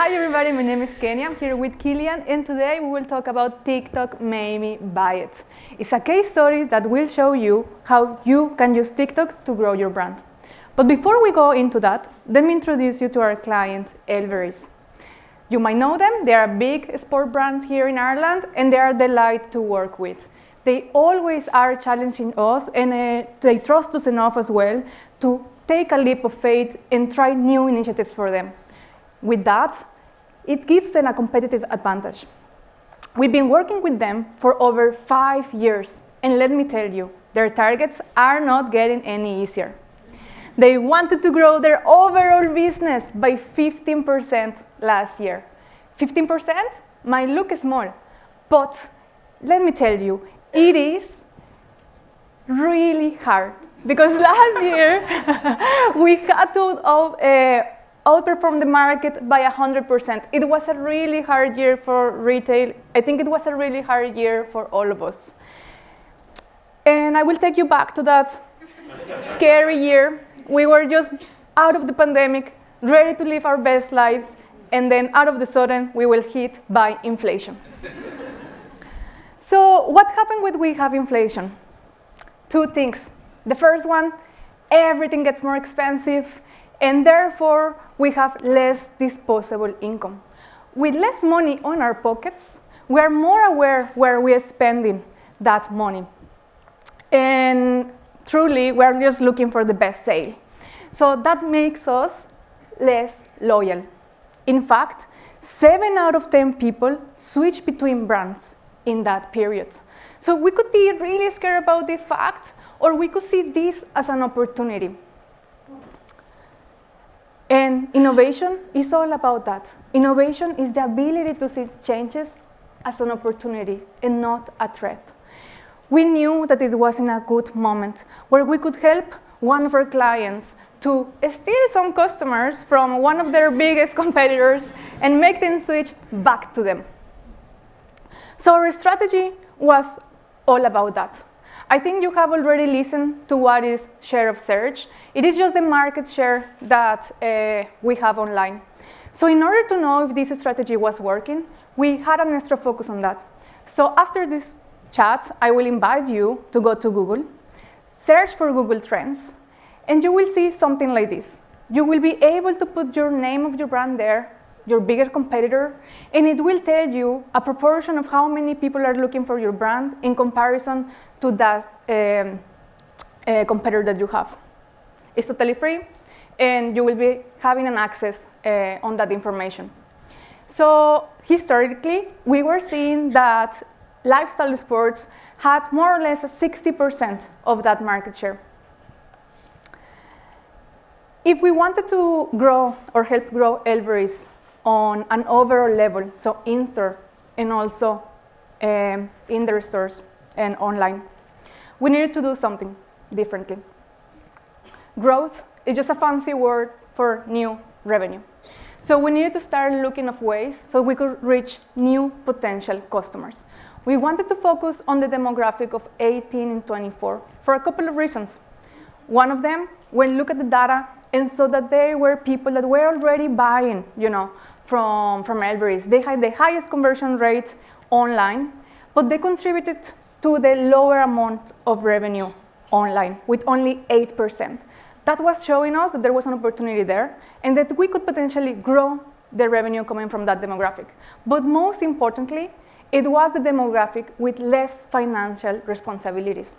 Hi everybody, my name is Kenny. I'm here with Killian, and today we will talk about TikTok made me buy it. It's a case study that will show you how you can use TikTok to grow your brand. But before we go into that, let me introduce you to our client, Elveris. You might know them. They are a big sport brand here in Ireland, and they are a delight to work with. They always are challenging us, and they trust us enough as well to take a leap of faith and try new initiatives for them. With that, it gives them a competitive advantage. We've been working with them for over 5 years, and let me tell you, their targets are not getting any easier. They wanted to grow their overall business by 15% last year. 15% might look small, but let me tell you, it is really hard, because last year we had to outperform the market by 100%. It was a really hard year for retail. I think it was a really hard year for all of us. And I will take you back to that scary year. We were just out of the pandemic, ready to live our best lives, and then out of the sudden, we were hit by inflation. So what happened when we have inflation? 2 things. The first one, everything gets more expensive, and therefore, we have less disposable income. With less money on our pockets, we are more aware where we are spending that money. And truly, we are just looking for the best sale. So that makes us less loyal. In fact, 7 out of 10 people switch between brands in that period. So we could be really scared about this fact, or we could see this as an opportunity. And innovation is all about that. Innovation is the ability to see changes as an opportunity and not a threat. We knew that it was in a good moment where we could help one of our clients to steal some customers from one of their biggest competitors and make them switch back to them. So our strategy was all about that. I think you have already listened to what is share of search. It is just the market share that we have online. So in order to know if this strategy was working, we had an extra focus on that. So after this chat, I will invite you to go to Google, search for Google Trends, and you will see something like this. You will be able to put your name of your brand there, your bigger competitor, and it will tell you a proportion of how many people are looking for your brand in comparison to that competitor that you have. It's totally free, and you will be having an access on that information. So historically, we were seeing that lifestyle sports had more or less 60% of that market share. If we wanted to grow or help grow Elveris on an overall level, so in-store and also in their stores and online, we needed to do something differently. Growth is just a fancy word for new revenue. So we needed to start looking at ways so we could reach new potential customers. We wanted to focus on the demographic of 18 and 24 for a couple of reasons. One of them, when we look at the data and saw that there were people that were already buying, from Elveris. They had the highest conversion rate online, but they contributed to the lower amount of revenue online with only 8%. That was showing us that there was an opportunity there and that we could potentially grow the revenue coming from that demographic. But most importantly, it was the demographic with less financial responsibilities.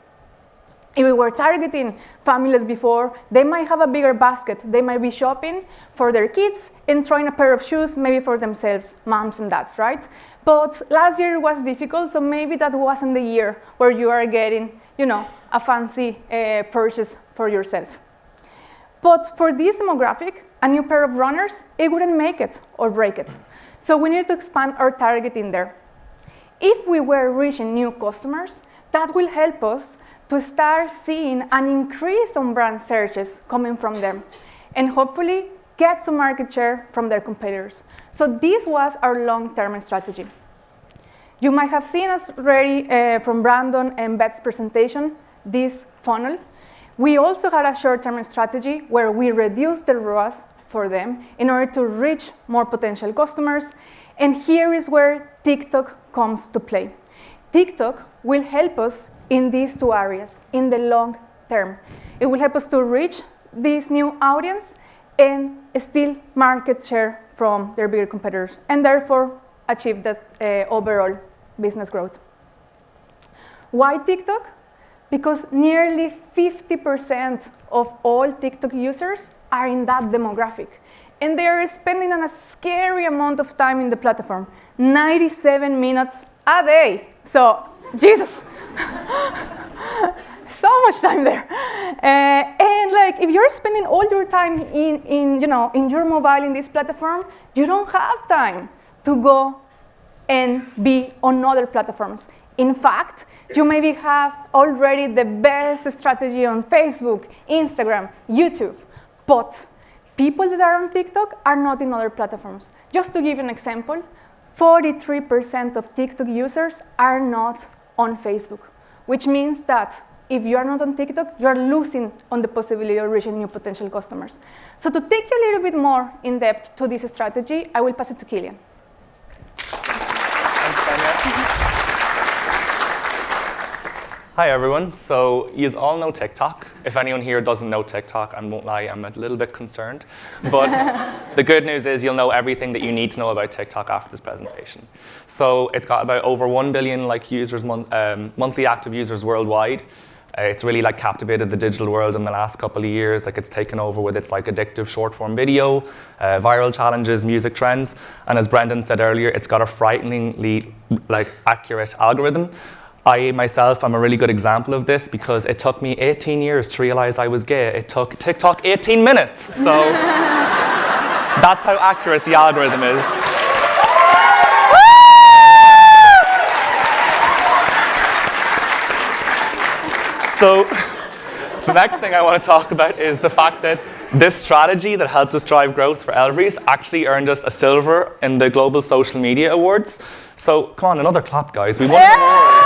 If we were targeting families before, they might have a bigger basket. They might be shopping for their kids and trying a pair of shoes, maybe for themselves, moms and dads, right? But last year was difficult, so maybe that wasn't the year where you are getting, a fancy purchase for yourself. But for this demographic, a new pair of runners, it wouldn't make it or break it. So we need to expand our targeting there. If we were reaching new customers, that will help us to start seeing an increase on brand searches coming from them, and hopefully get some market share from their competitors. So this was our long-term strategy. You might have seen us already from Brandon and Beth's presentation, this funnel. We also had a short-term strategy where we reduced the ROAS for them in order to reach more potential customers. And here is where TikTok comes to play. TikTok will help us in these two areas in the long term. It will help us to reach this new audience and steal market share from their bigger competitors, and therefore achieve that overall business growth. Why TikTok? Because nearly 50% of all TikTok users are in that demographic. And they are spending a scary amount of time in the platform, 97 minutes a day. So, Jesus, so much time there. And like, if you're spending all your time in your mobile in this platform, you don't have time to go and be on other platforms. In fact, you maybe have already the best strategy on Facebook, Instagram, YouTube, but people that are on TikTok are not in other platforms. Just to give an example, 43% of TikTok users are not on Facebook, which means that if you are not on TikTok, you are losing on the possibility of reaching new potential customers. So to take you a little bit more in depth to this strategy, I will pass it to Killian. Thanks, Tanya. Hi everyone, so you all know TikTok. If anyone here doesn't know TikTok, I won't lie, I'm a little bit concerned. But the good news is you'll know everything that you need to know about TikTok after this presentation. So it's got about over 1 billion users, monthly active users worldwide. It's really captivated the digital world in the last couple of years. It's taken over with its addictive short form video, viral challenges, music trends. And as Brendan said earlier, it's got a frighteningly accurate algorithm. I myself am a really good example of this because it took me 18 years to realize I was gay. It took TikTok 18 minutes. So that's how accurate the algorithm is. So the next thing I want to talk about is the fact that this strategy that helped us drive growth for Elvery's actually earned us a silver in the Global Social Media Awards. So come on, another clap, guys. We won an award.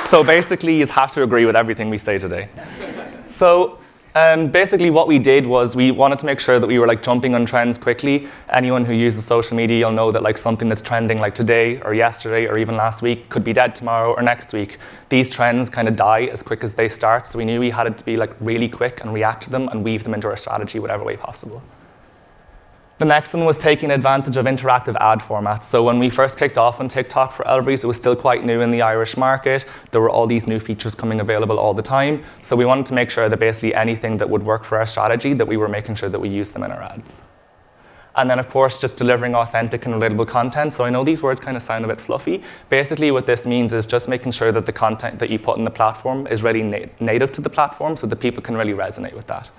So basically, you have to agree with everything we say today. So basically what we did was we wanted to make sure that we were jumping on trends quickly. Anyone who uses social media, you'll know that something that's trending today or yesterday or even last week could be dead tomorrow or next week. These trends kind of die as quick as they start, so we knew we had to be really quick and react to them and weave them into our strategy whatever way possible. The next one was taking advantage of interactive ad formats. So when we first kicked off on TikTok for Elvery's, it was still quite new in the Irish market. There were all these new features coming available all the time. So we wanted to make sure that basically anything that would work for our strategy, that we were making sure that we used them in our ads. And then, of course, just delivering authentic and relatable content. So I know these words kind of sound a bit fluffy. Basically, what this means is just making sure that the content that you put in the platform is really native to the platform so that people can really resonate with that.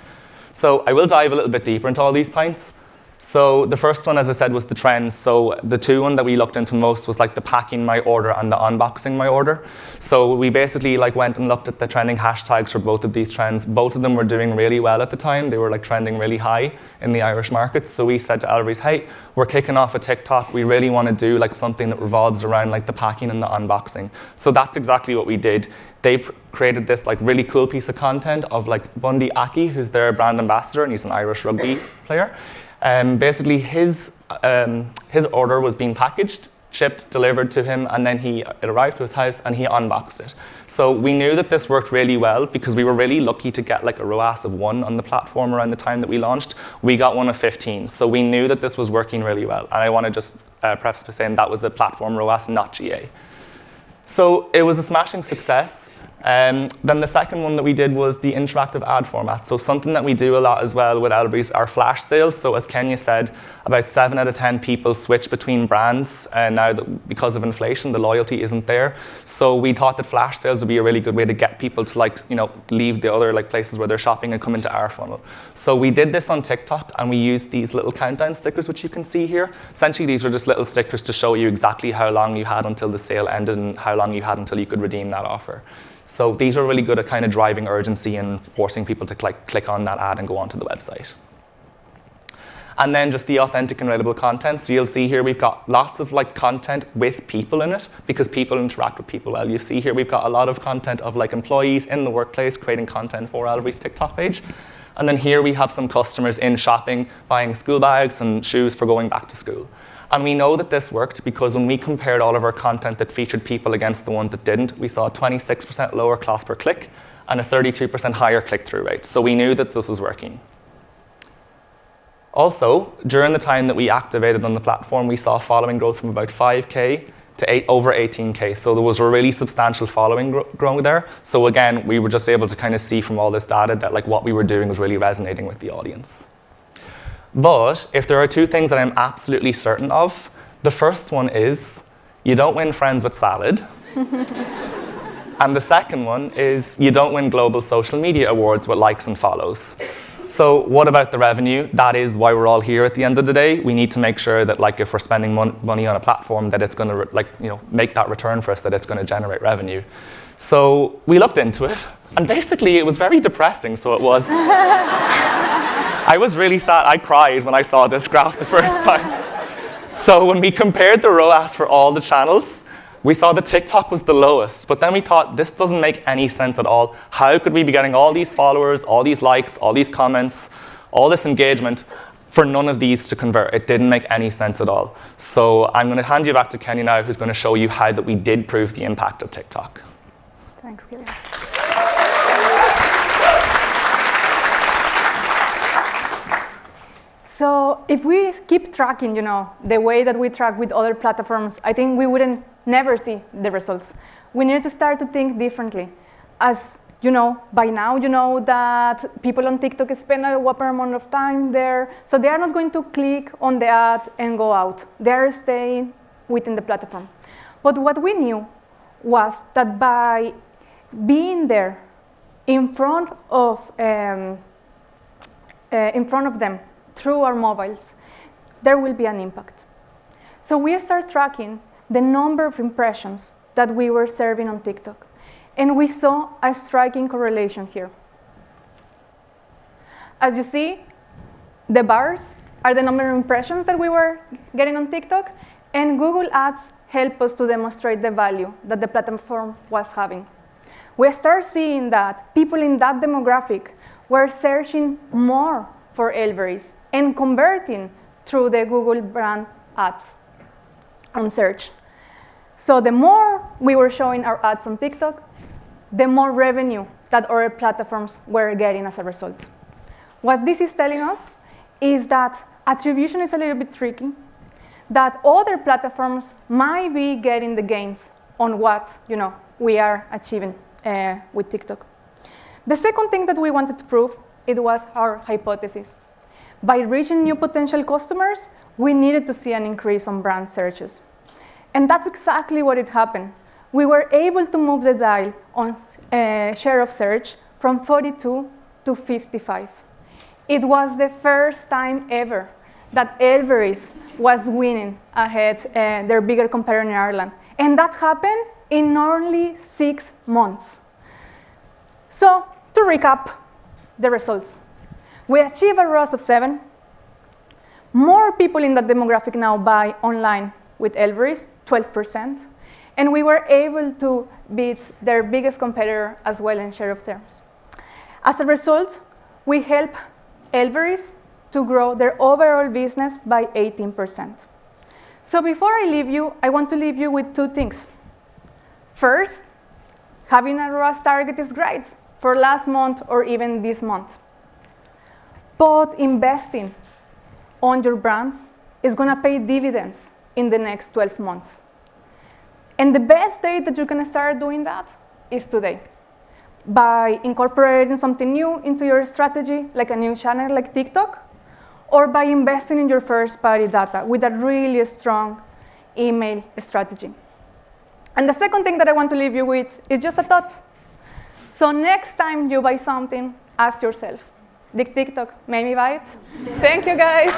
So I will dive a little bit deeper into all these points. So the first one, as I said, was the trends. So the two one that we looked into most was the packing my order and the unboxing my order. So we basically went and looked at the trending hashtags for both of these trends. Both of them were doing really well at the time. They were trending really high in the Irish market. So we said to Elvery's, hey, we're kicking off a TikTok. We really want to do something that revolves around the packing and the unboxing. So that's exactly what we did. They created this really cool piece of content of Bundy Aki, who's their brand ambassador, and he's an Irish rugby player. Basically, his order was being packaged, shipped, delivered to him, and then it arrived to his house and he unboxed it. So we knew that this worked really well because we were really lucky to get a ROAS of 1 on the platform around the time that we launched. We got one of 15, so we knew that this was working really well. And I want to just preface by saying that was a platform ROAS, not GA. So it was a smashing success. Then the second one that we did was the interactive ad format. So something that we do a lot as well with Elvery's are flash sales. So as Kenya said, about 7 out of 10 people switch between brands now that because of inflation, the loyalty isn't there. So we thought that flash sales would be a really good way to get people to leave the other places where they're shopping and come into our funnel. So we did this on TikTok and we used these little countdown stickers, which you can see here. Essentially, these were just little stickers to show you exactly how long you had until the sale ended and how long you had until you could redeem that offer. So these are really good at kind of driving urgency and forcing people to click on that ad and go onto the website. And then just the authentic and relatable content. So you'll see here we've got lots of like content with people in it because people interact with people well. You see here we've got a lot of content of like employees in the workplace creating content for Elvery's TikTok page. And then here we have some customers in shopping, buying school bags and shoes for going back to school. And we know that this worked because when we compared all of our content that featured people against the ones that didn't, we saw a 26% lower cost per click and a 32% higher click-through rate. So we knew that this was working. Also, during the time that we activated on the platform, we saw following growth from about 5K to over 18K. So there was a really substantial following growing there. So again, we were just able to kind of see from all this data that like what we were doing was really resonating with the audience. But if there are two things that I'm absolutely certain of, the first one is you don't win friends with salad. And the second one is you don't win global social media awards with likes and follows. So what about the revenue? That is why we're all here at the end of the day. We need to make sure that like if we're spending money on a platform that it's going to make that return for us, that it's going to generate revenue. So we looked into it, and basically it was very depressing. So it was. I was really sad. I cried when I saw this graph the first time. So when we compared the ROAS for all the channels, we saw that TikTok was the lowest, but then we thought this doesn't make any sense at all. How could we be getting all these followers, all these likes, all these comments, all this engagement for none of these to convert? It didn't make any sense at all. So I'm going to hand you back to Kenny now, who's going to show you how that we did prove the impact of TikTok. Thanks, Gillian. So if we keep tracking, the way that we track with other platforms, I think we wouldn't never see the results. We need to start to think differently. As by now, that people on TikTok spend a whopper amount of time there, so they are not going to click on the ad and go out. They are staying within the platform. But what we knew was that by being there in front of them through our mobiles, there will be an impact. So we start tracking the number of impressions that we were serving on TikTok. And we saw a striking correlation here. As you see, the bars are the number of impressions that we were getting on TikTok, and Google Ads help us to demonstrate the value that the platform was having. We start seeing that people in that demographic were searching more for Elvery's and converting through the Google brand ads on search. So the more we were showing our ads on TikTok, the more revenue that other platforms were getting as a result. What this is telling us is that attribution is a little bit tricky, that other platforms might be getting the gains on what we are achieving with TikTok. The second thing that we wanted to prove, it was our hypothesis. By reaching new potential customers, we needed to see an increase on brand searches. And that's exactly what it happened. We were able to move the dial on share of search from 42 to 55. It was the first time ever that Elvery's was winning ahead their bigger competitor in Ireland. And that happened in only 6 months. So to recap the results. We achieved a ROAS of 7. More people in that demographic now buy online with Elvery's, 12%. And we were able to beat their biggest competitor as well in share of terms. As a result, we helped Elvery's to grow their overall business by 18%. So before I leave you, I want to leave you with 2 things. First, having a ROAS target is great for last month or even this month. But investing on your brand is going to pay dividends in the next 12 months. And the best day that you're going to start doing that is today. By incorporating something new into your strategy, like a new channel like TikTok, or by investing in your first-party data with a really strong email strategy. And the second thing that I want to leave you with is just a thought. So next time you buy something, ask yourself, did TikTok make me buy it? Thank you, guys.